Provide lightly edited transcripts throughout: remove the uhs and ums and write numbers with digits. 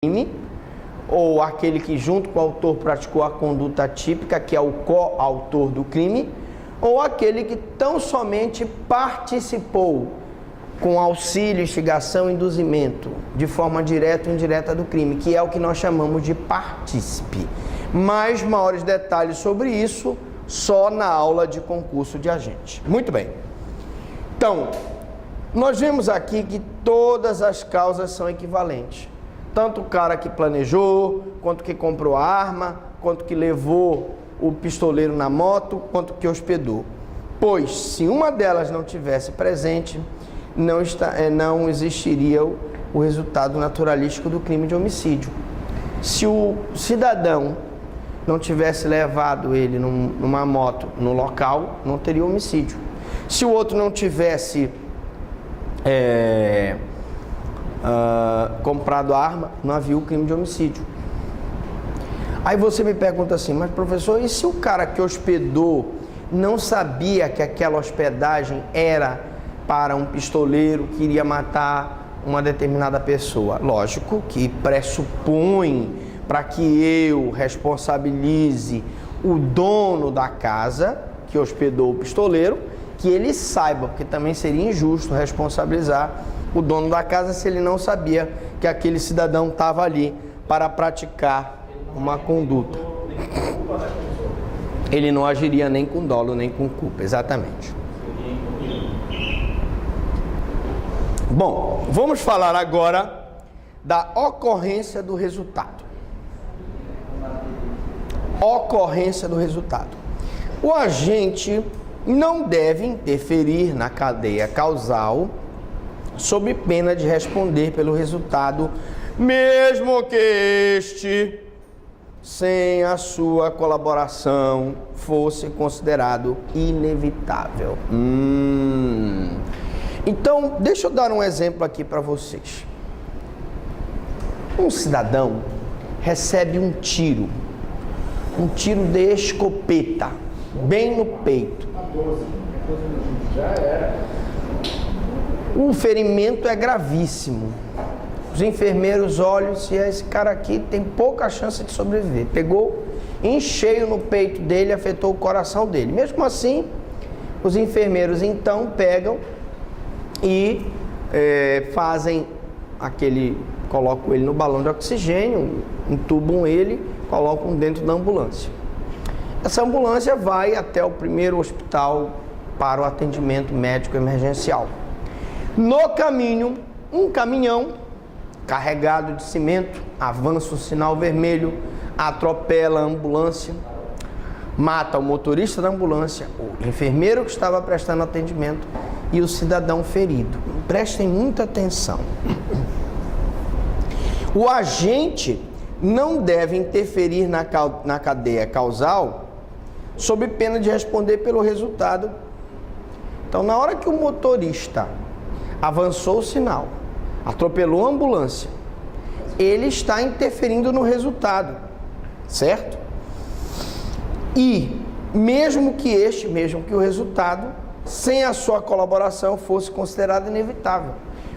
crime, ou aquele que junto com o autor praticou a conduta típica, que é o coautor do crime, ou aquele que tão somente participou com auxílio, instigação e induzimento, de forma direta ou indireta do crime, que é o que nós chamamos de partícipe. Mais maiores detalhes sobre isso, só na aula de concurso de agente. Muito bem. Então, nós vemos aqui que todas as causas são equivalentes. Tanto o cara que planejou, quanto que comprou a arma, quanto que levou o pistoleiro na moto, quanto que hospedou. Pois, se uma delas não tivesse presente, não existiria o resultado naturalístico do crime de homicídio. Se o cidadão não tivesse levado ele numa moto no local, não teria homicídio. Se o outro não tivesse comprado a arma, não havia o crime de homicídio. Aí você me pergunta assim, mas professor, e se o cara que hospedou não sabia que aquela hospedagem era para um pistoleiro que iria matar uma determinada pessoa? Lógico que pressupõe, para que eu responsabilize o dono da casa que hospedou o pistoleiro, que ele saiba, porque também seria injusto responsabilizar o dono da casa se ele não sabia que aquele cidadão estava ali para praticar uma conduta. Ele não agiria nem com dolo, nem com culpa, exatamente. Bom, vamos falar agora da ocorrência do resultado. Ocorrência do resultado. O agente não deve interferir na cadeia causal sob pena de responder pelo resultado, mesmo que este, sem a sua colaboração, fosse considerado inevitável. Então, deixa eu dar um exemplo aqui para vocês. Um cidadão recebe um tiro de escopeta, bem no peito. Já era. O ferimento é gravíssimo. Os enfermeiros olham se esse cara aqui tem pouca chance de sobreviver. Pegou em cheio no peito dele, afetou o coração dele. Mesmo assim, os enfermeiros então pegam e fazem colocam ele no balão de oxigênio, entubam ele, colocam dentro da ambulância. Essa ambulância vai até o primeiro hospital para o atendimento médico emergencial. No caminho, um caminhão carregado de cimento avança o sinal vermelho, atropela a ambulância, mata o motorista da ambulância, o enfermeiro que estava prestando atendimento e o cidadão ferido. Prestem muita atenção. O agente não deve interferir na cadeia causal sob pena de responder pelo resultado. Então, na hora que o motorista avançou o sinal, atropelou a ambulância, ele está interferindo no resultado, certo? E mesmo que o resultado, sem a sua colaboração, fosse considerado inevitável.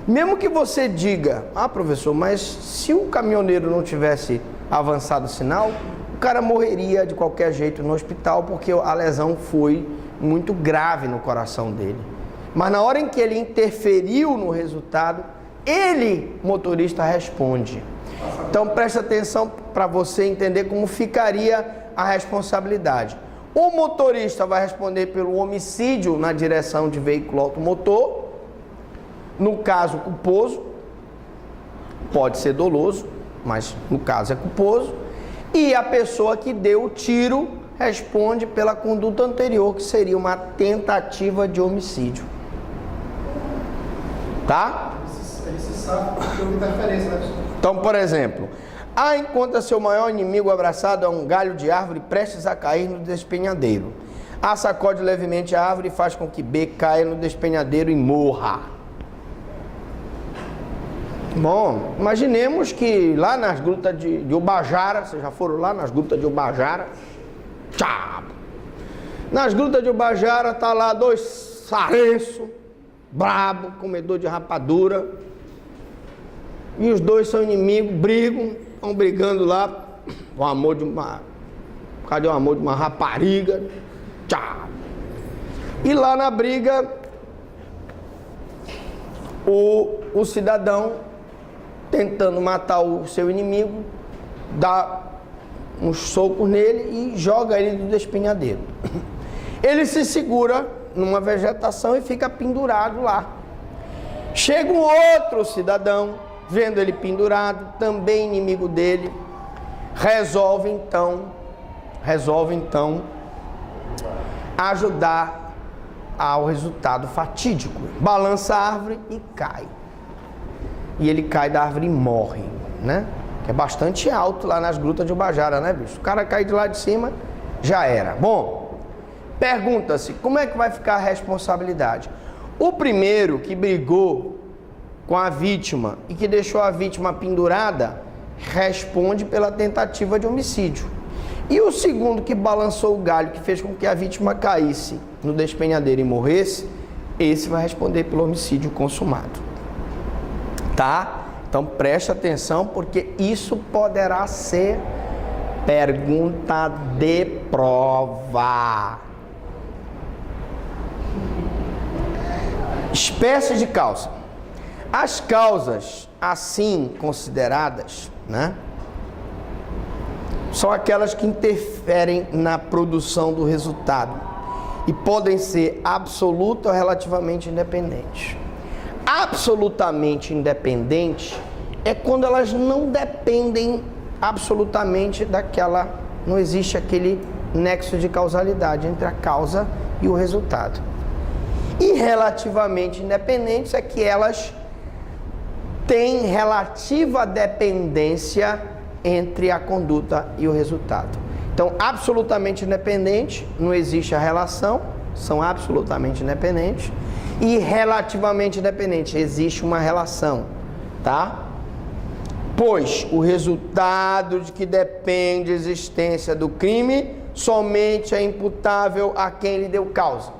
Mesmo que você diga, professor, mas se o caminhoneiro não tivesse avançado o sinal, o cara morreria de qualquer jeito no hospital, porque a lesão foi muito grave no coração dele. Mas na hora em que ele interferiu no resultado, ele, motorista, responde. Então preste atenção para você entender como ficaria a responsabilidade. O motorista vai responder pelo homicídio na direção de veículo automotor, no caso culposo, pode ser doloso, mas no caso é culposo, e a pessoa que deu o tiro responde pela conduta anterior, que seria uma tentativa de homicídio. Tá? Ele se sabe que houve interferência, né? Então, por exemplo, encontra seu maior inimigo abraçado a um galho de árvore prestes a cair no despenhadeiro. A sacode levemente a árvore e faz com que B caia no despenhadeiro e morra. Bom, imaginemos que lá nas grutas de Ubajara, vocês já foram lá nas grutas de Ubajara? Tchau! Nas grutas de Ubajara tá lá 2 sarenços, brabo, comedor de rapadura. e os dois são inimigos, brigam, estão brigando lá, o amor de uma... Cadê o amor de uma rapariga? Tchau! E lá na briga, o cidadão, tentando matar o seu inimigo, dá uns socos nele e joga ele do despenhadeiro. Ele se segura numa vegetação e fica pendurado lá. Chega um outro cidadão, vendo ele pendurado, também inimigo dele, resolve então ajudar ao resultado fatídico. Balança a árvore e cai. E ele cai da árvore e morre, né? Que é bastante alto lá nas grutas de Ubajara, né, bicho? O cara cai de lá de cima, já era. Bom, pergunta-se, como é que vai ficar a responsabilidade? O primeiro que brigou com a vítima e que deixou a vítima pendurada, responde pela tentativa de homicídio. E o segundo que balançou o galho, que fez com que a vítima caísse no despenhadeiro e morresse, esse vai responder pelo homicídio consumado. Tá? Então preste atenção, porque isso poderá ser pergunta de prova. Espécies de causa. As causas assim consideradas, né, são aquelas que interferem na produção do resultado e podem ser absoluta ou relativamente independentes. Absolutamente independente é quando elas não dependem absolutamente daquela, não existe aquele nexo de causalidade entre a causa e o resultado. E relativamente independentes é que elas têm relativa dependência entre a conduta e o resultado. Então, absolutamente independente, não existe a relação, são absolutamente independentes. E relativamente independente, existe uma relação, tá? Pois o resultado de que depende a existência do crime somente é imputável a quem lhe deu causa.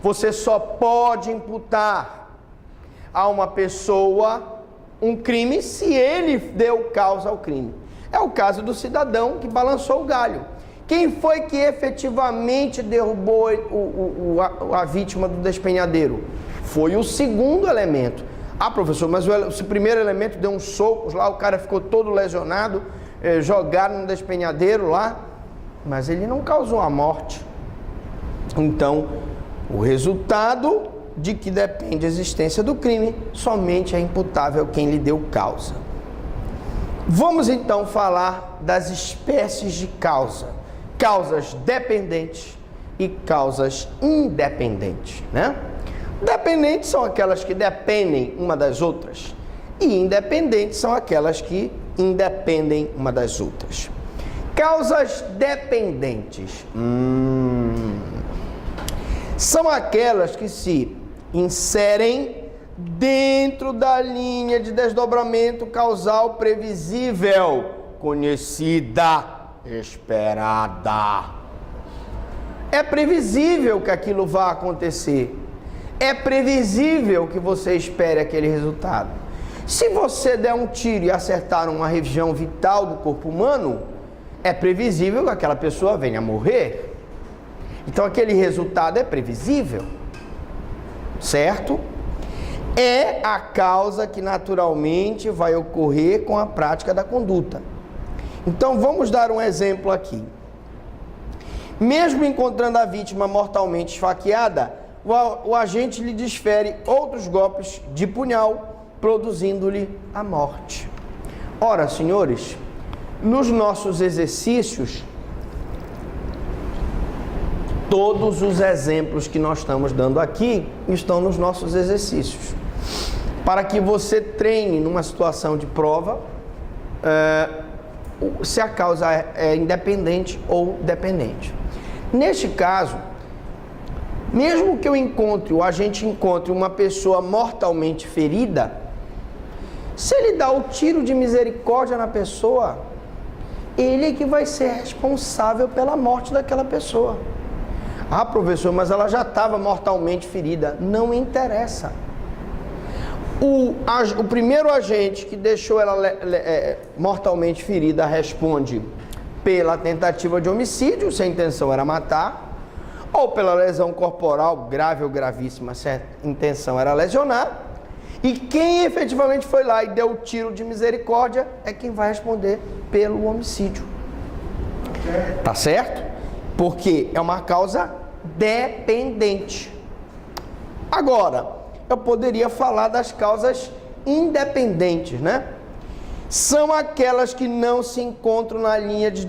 Você só pode imputar a uma pessoa um crime se ele deu causa ao crime. É o caso do cidadão que balançou o galho. Quem foi que efetivamente derrubou a vítima do despenhadeiro? Foi o segundo elemento. Ah, professor, mas o primeiro elemento deu uns socos lá, o cara ficou todo lesionado, jogaram no despenhadeiro lá, mas ele não causou a morte. Então, o resultado de que depende a existência do crime somente é imputável quem lhe deu causa. Vamos então falar das espécies de causa. Causas dependentes e causas independentes, né? Dependentes são aquelas que dependem uma das outras e independentes são aquelas que independem uma das outras. Causas dependentes são aquelas que se inserem dentro da linha de desdobramento causal previsível, conhecida, esperada. É previsível que aquilo vá acontecer. É previsível que você espere aquele resultado. Se você der um tiro e acertar uma região vital do corpo humano, é previsível que aquela pessoa venha a morrer. Então aquele resultado é previsível, certo? É a causa que naturalmente vai ocorrer com a prática da conduta. Então vamos dar um exemplo aqui. Mesmo encontrando a vítima mortalmente esfaqueada, o agente lhe desfere outros golpes de punhal, produzindo-lhe a morte. Ora, senhores, nos nossos exercícios, todos os exemplos que nós estamos dando aqui estão nos nossos exercícios. Para que você treine numa situação de prova, se a causa é independente ou dependente. Neste caso, mesmo que o agente encontre uma pessoa mortalmente ferida, se ele dá o tiro de misericórdia na pessoa, ele é que vai ser responsável pela morte daquela pessoa. Ah, professor, mas ela já estava mortalmente ferida. Não interessa. O primeiro agente que deixou ela mortalmente ferida responde pela tentativa de homicídio, se a intenção era matar, ou pela lesão corporal grave ou gravíssima, se a intenção era lesionar. E quem efetivamente foi lá e deu o tiro de misericórdia é quem vai responder pelo homicídio. Tá certo? Porque é uma causa dependente. Agora, eu poderia falar das causas independentes, né? São aquelas que não se encontram na linha de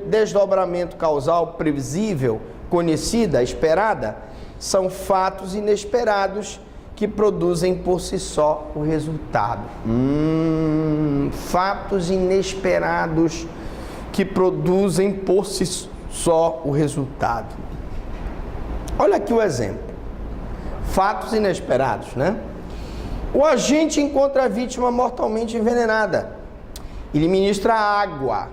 desdobramento causal previsível, conhecida, esperada. São fatos inesperados que produzem por si só o resultado. Fatos inesperados que produzem por si só o resultado. Olha aqui o exemplo. Fatos inesperados, né? O agente encontra a vítima mortalmente envenenada. Ele ministra água,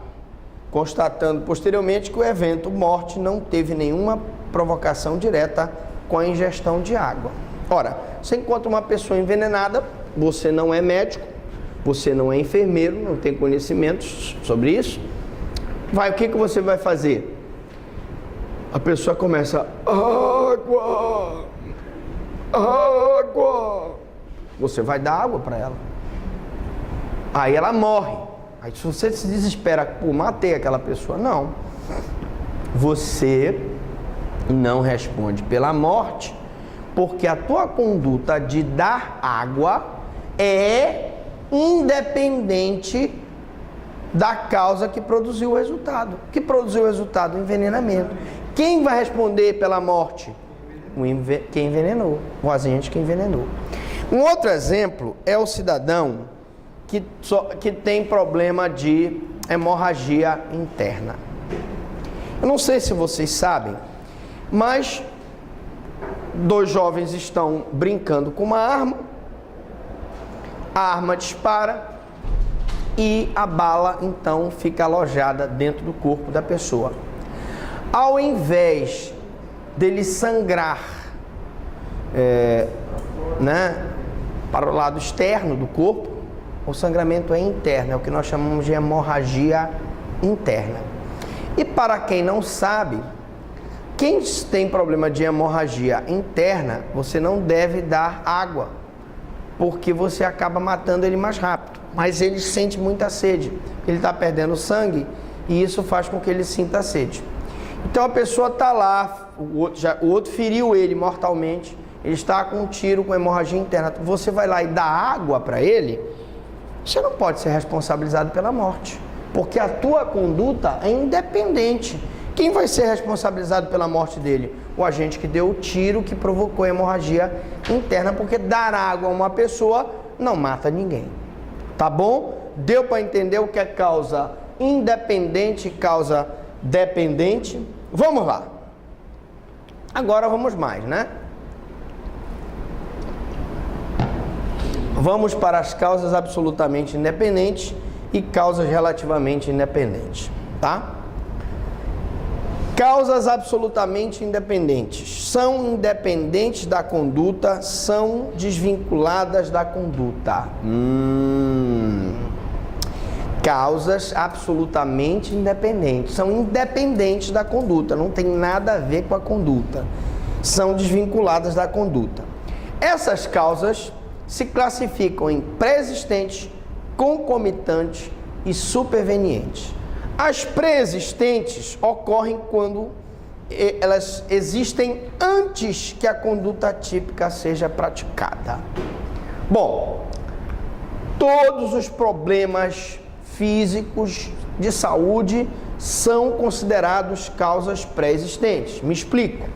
constatando posteriormente que o evento morte não teve nenhuma provocação direta com a ingestão de água. Ora, você encontra uma pessoa envenenada, você não é médico, você não é enfermeiro, não tem conhecimentos sobre isso. O que você vai fazer? A pessoa começa, água, água. Você vai dar água para ela. Aí ela morre. Aí se você se desespera, pô, matei aquela pessoa. Não. Você não responde pela morte, porque a tua conduta de dar água é independente da causa que produziu o resultado. O que produziu o resultado? O envenenamento. Quem vai responder pela morte? Quem envenenou. O agente que envenenou. Um outro exemplo é o cidadão que tem problema de hemorragia interna. Eu não sei se vocês sabem, mas 2 jovens estão brincando com uma arma, a arma dispara e a bala então fica alojada dentro do corpo da pessoa. Ao invés dele sangrar para o lado externo do corpo, o sangramento é interno, é o que nós chamamos de hemorragia interna. E para quem não sabe, quem tem problema de hemorragia interna, você não deve dar água, porque você acaba matando ele mais rápido. Mas ele sente muita sede, ele está perdendo sangue e isso faz com que ele sinta sede. Então a pessoa está lá, o outro feriu ele mortalmente, ele está com um tiro com hemorragia interna. Você vai lá e dá água para ele, você não pode ser responsabilizado pela morte, porque a tua conduta é independente. Quem vai ser responsabilizado pela morte dele? O agente que deu o tiro que provocou a hemorragia interna, porque dar água a uma pessoa não mata ninguém. Tá bom? Deu para entender o que é causa independente e causa dependente? Vamos lá. Agora vamos mais, né? Vamos para as causas absolutamente independentes e causas relativamente independentes, tá? Causas absolutamente independentes. São independentes da conduta, são desvinculadas da conduta. Causas absolutamente independentes. São independentes da conduta, não tem nada a ver com a conduta. São desvinculadas da conduta. Essas causas se classificam em pré-existentes, concomitantes e supervenientes. As pré-existentes ocorrem quando elas existem antes que a conduta típica seja praticada. Bom, todos os problemas físicos de saúde são considerados causas pré-existentes. Me explico.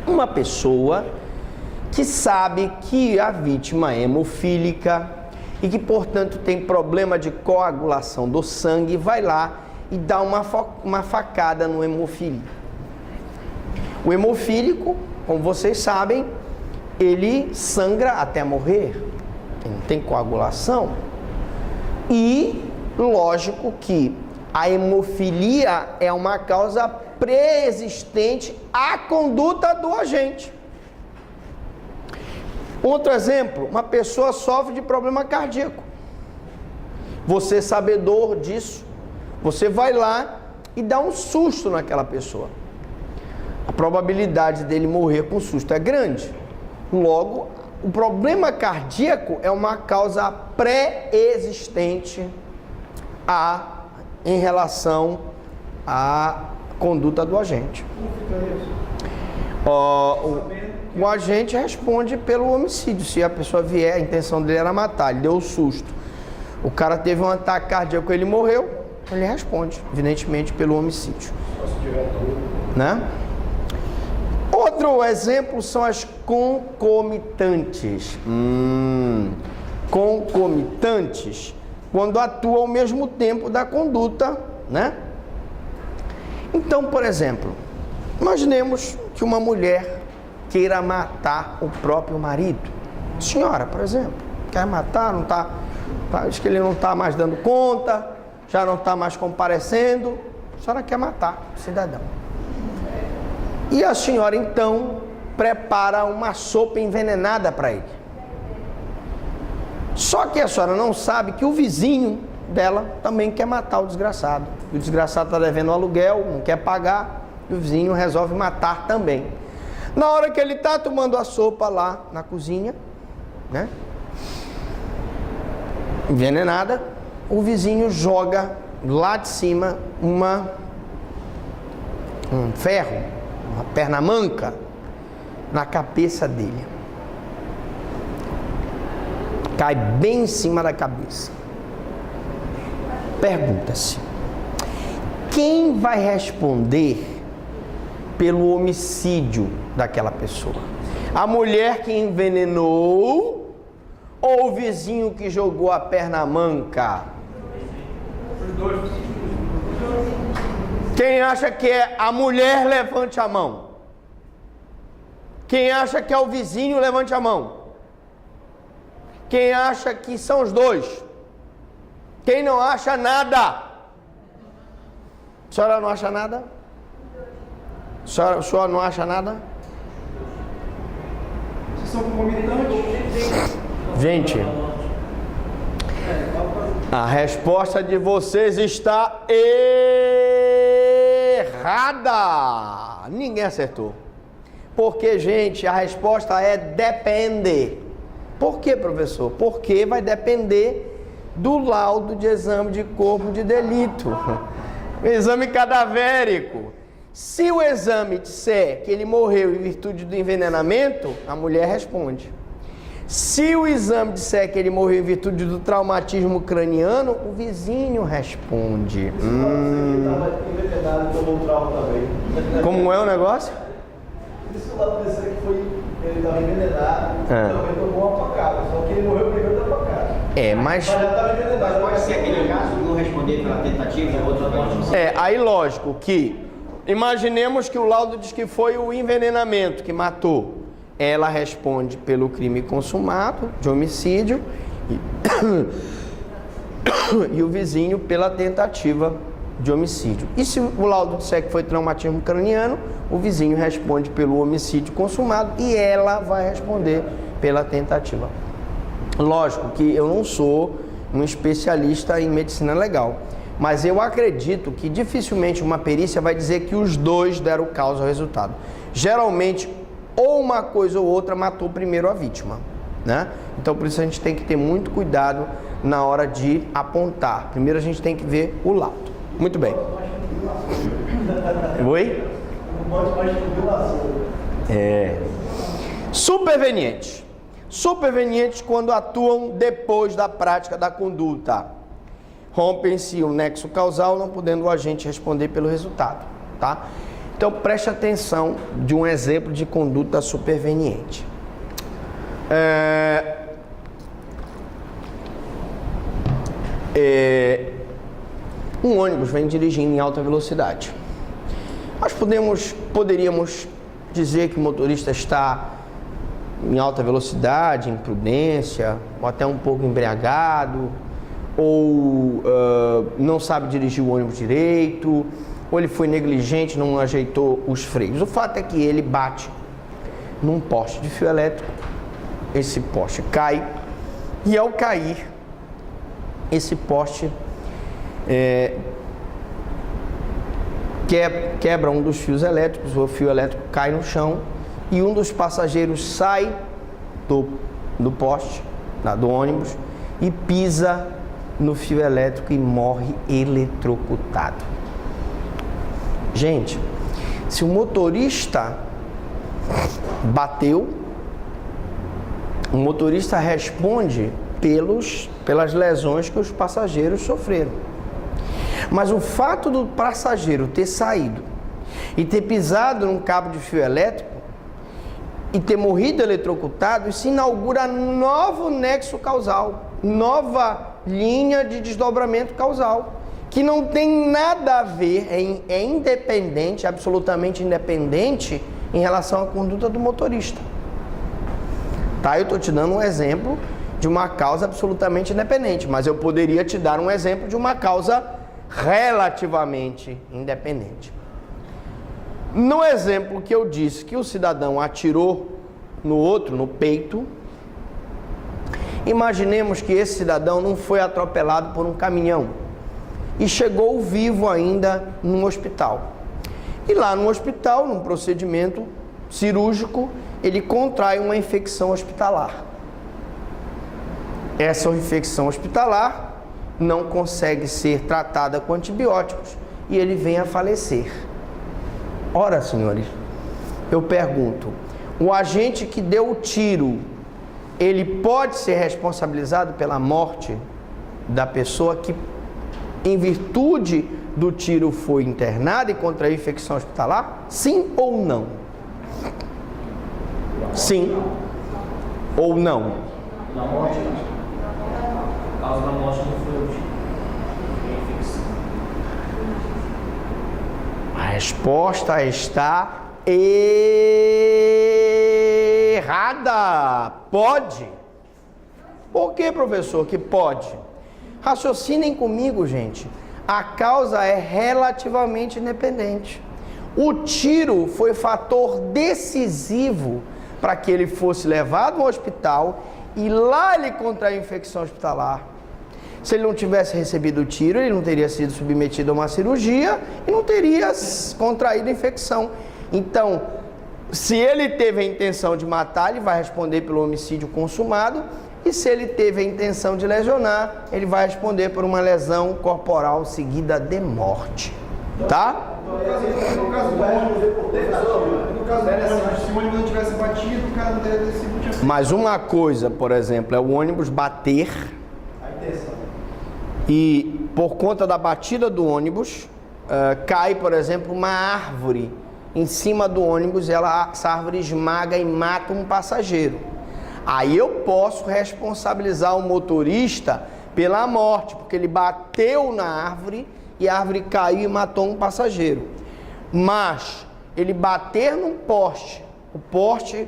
Uma pessoa que sabe que a vítima é hemofílica e que, portanto, tem problema de coagulação do sangue, vai lá e dá uma facada no hemofílico. O hemofílico, como vocês sabem, ele sangra até morrer, ele não tem coagulação. E, lógico que a hemofilia é uma causa pré-existente à conduta do agente. Outro exemplo, uma pessoa sofre de problema cardíaco. Você, sabedor disso, você vai lá e dá um susto naquela pessoa. A probabilidade dele morrer com susto é grande. Logo, o problema cardíaco é uma causa pré-existente em relação à conduta do agente. O agente responde pelo homicídio. Se a pessoa vier, a intenção dele era matar, ele deu um susto. O cara teve um ataque cardíaco, ele morreu, ele responde, evidentemente, pelo homicídio. Né? Outro exemplo são as concomitantes. Concomitantes, quando atuam ao mesmo tempo da conduta, né? Então, por exemplo, imaginemos que uma mulher queira matar o próprio marido. Senhora, por exemplo, quer matar, não está, acho que ele não está mais dando conta, já não está mais comparecendo, a senhora quer matar o cidadão. E a senhora então prepara uma sopa envenenada para ele. Só que a senhora não sabe que o vizinho dela também quer matar o desgraçado. O desgraçado está devendo aluguel, não quer pagar, e o vizinho resolve matar também. Na hora que ele está tomando a sopa lá na cozinha, né, envenenada, o vizinho joga lá de cima um ferro, uma perna manca, na cabeça dele. Cai bem em cima da cabeça. Pergunta-se: quem vai responder pelo homicídio daquela pessoa? A mulher que envenenou ou o vizinho que jogou a perna manca? Os dois. Quem acha que é a mulher, levante a mão. Quem acha que é o vizinho, levante a mão. Quem acha que são os dois? Quem não acha nada? A senhora não acha nada? A senhora não acha nada? Vocês são concomitantes? Gente, a resposta de vocês está errada. Ninguém acertou. Porque, gente, a resposta é depende. Por quê, professor? Porque vai depender do laudo de exame de corpo de delito. Exame cadavérico. Se o exame disser que ele morreu em virtude do envenenamento, a mulher responde. Se o exame disser que ele morreu em virtude do traumatismo craniano, o vizinho responde. Como é o negócio? Isso lá do DC que foi, ele estava envenenado, então ele tomou uma facada, só que ele morreu primeiro da facada. Mas já estava envenenado. Pode ser aquele caso de um responder pela tentativa e o outro morte. Aí lógico que, imaginemos que o laudo diz que foi o envenenamento que matou. Ela responde pelo crime consumado, de homicídio, e o vizinho pela tentativa de homicídio. E se o laudo disser que foi traumatismo craniano, o vizinho responde pelo homicídio consumado e ela vai responder pela tentativa. Lógico que eu não sou um especialista em medicina legal, mas eu acredito que dificilmente uma perícia vai dizer que os dois deram causa ao resultado. Geralmente, ou uma coisa ou outra matou primeiro a vítima, né? Então, por isso a gente tem que ter muito cuidado na hora de apontar. Primeiro a gente tem que ver o laudo. Muito bem. Oi? Supervenientes. Supervenientes quando atuam depois da prática da conduta. Rompem-se o nexo causal, não podendo o agente responder pelo resultado, tá? Então preste atenção de um exemplo de conduta superveniente. Um ônibus vem dirigindo em alta velocidade. Nós poderíamos dizer que o motorista está em alta velocidade, imprudência, ou até um pouco embriagado, ou não sabe dirigir o ônibus direito, ou ele foi negligente, não ajeitou os freios. O fato é que ele bate num poste de fio elétrico, esse poste cai, e ao cair, esse poste quebra um dos fios elétricos, o fio elétrico cai no chão e um dos passageiros sai do poste, do ônibus, e pisa no fio elétrico e morre eletrocutado. Gente, se o motorista bateu, o motorista responde pelas lesões que os passageiros sofreram. Mas o fato do passageiro ter saído e ter pisado num cabo de fio elétrico e ter morrido eletrocutado, isso inaugura novo nexo causal, nova linha de desdobramento causal, que não tem nada a ver, é independente, absolutamente independente em relação à conduta do motorista. Tá? Eu estou te dando um exemplo de uma causa absolutamente independente, mas eu poderia te dar um exemplo de uma causa relativamente independente. No exemplo que eu disse que o cidadão atirou no outro, no peito, imaginemos que esse cidadão não foi atropelado por um caminhão e chegou vivo ainda num hospital. E lá no hospital, num procedimento cirúrgico, ele contrai uma infecção hospitalar. Essa infecção hospitalar não consegue ser tratada com antibióticos e ele vem a falecer. Ora, senhores, eu pergunto, o agente que deu o tiro, ele pode ser responsabilizado pela morte da pessoa que, em virtude do tiro, foi internada e contraiu infecção hospitalar? Sim ou não? Sim ou não? Na morte, a causa da morte não foi o tiro, foi a infecção. A resposta está errada. Pode. Por que, professor, que pode? Raciocinem comigo, gente. A causa é relativamente independente. O tiro foi fator decisivo para que ele fosse levado ao hospital e lá ele contraiu infecção hospitalar. Se ele não tivesse recebido o tiro, ele não teria sido submetido a uma cirurgia e não teria contraído a infecção. Então, se ele teve a intenção de matar, ele vai responder pelo homicídio consumado. E se ele teve a intenção de lesionar, ele vai responder por uma lesão corporal seguida de morte. Tá? No caso do ônibus, se o ônibus não tivesse batido, o cara não teria sido. Mas uma coisa, por exemplo, é o ônibus bater e por conta da batida do ônibus, cai, por exemplo, uma árvore em cima do ônibus, essa árvore esmaga e mata um passageiro. Aí eu posso responsabilizar o motorista pela morte, porque ele bateu na árvore e a árvore caiu e matou um passageiro. Mas ele bater num poste, o poste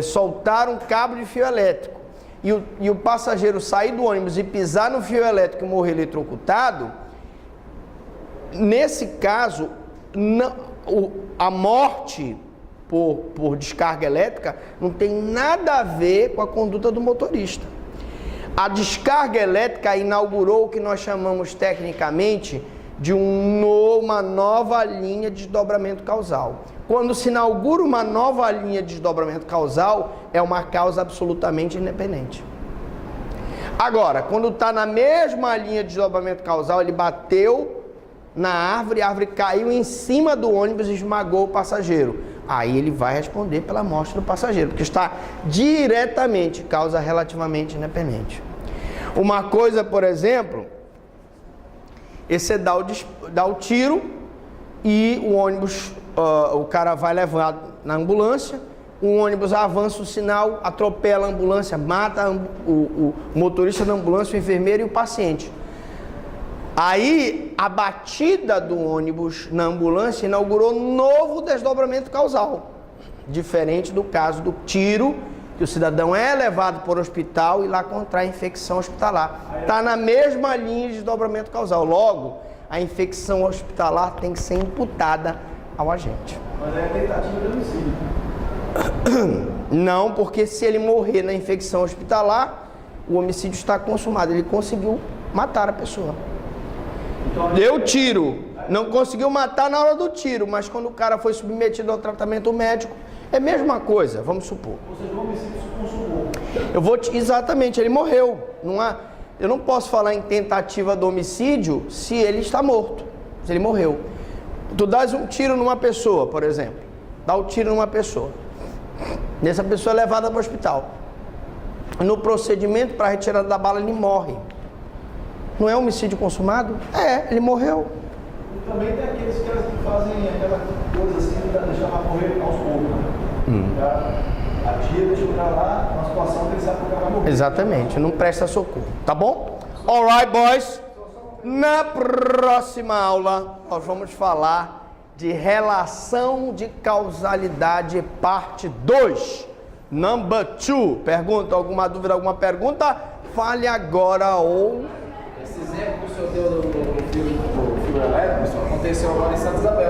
soltar um cabo de fio elétrico e o passageiro sair do ônibus e pisar no fio elétrico e morrer eletrocutado, nesse caso, a morte por descarga elétrica não tem nada a ver com a conduta do motorista. A descarga elétrica inaugurou o que nós chamamos tecnicamente de uma nova linha de desdobramento causal. Quando se inaugura uma nova linha de desdobramento causal, é uma causa absolutamente independente. Agora, quando está na mesma linha de desdobramento causal, ele bateu na árvore, a árvore caiu em cima do ônibus e esmagou o passageiro. Aí ele vai responder pela morte do passageiro, porque está diretamente, causa relativamente independente. Uma coisa, por exemplo, esse dá o tiro e o ônibus, o cara vai levado na ambulância, o ônibus avança o sinal, atropela a ambulância, mata o motorista da ambulância, o enfermeiro e o paciente. Aí, a batida do ônibus na ambulância inaugurou novo desdobramento causal, diferente do caso do tiro, que o cidadão é levado para o hospital e lá contrai infecção hospitalar. Está na mesma linha de desdobramento causal. Logo, a infecção hospitalar tem que ser imputada ao agente. Mas é tentativa de homicídio. Não, porque se ele morrer na infecção hospitalar, o homicídio está consumado. Ele conseguiu matar a pessoa. Deu tiro. Não conseguiu matar na hora do tiro, mas quando o cara foi submetido ao tratamento médico, é a mesma coisa, vamos supor. Ou seja, o homicídio se consumou. Exatamente, ele morreu. Eu não posso falar em tentativa de homicídio se ele está morto, se ele morreu. Tu dás um tiro numa pessoa, por exemplo. Dá um tiro numa pessoa. Essa pessoa é levada para o hospital. No procedimento para a retirada da bala, ele morre. Não é homicídio consumado? É, ele morreu. E também tem aqueles caras que fazem aquela coisa assim, de deixar pra morrer aos poucos. Né? Atira, deixa o cara lá, uma situação que ele sabe que o cara vai morrer. Exatamente, não presta socorro, tá bom? Alright, boys. Na próxima aula, nós vamos falar de relação de causalidade, parte 2. Number 2. Pergunta, alguma dúvida, alguma pergunta? Fale agora ou... Esse exemplo que o senhor deu do fio elétrico, pessoal, aconteceu agora em Santa Isabel.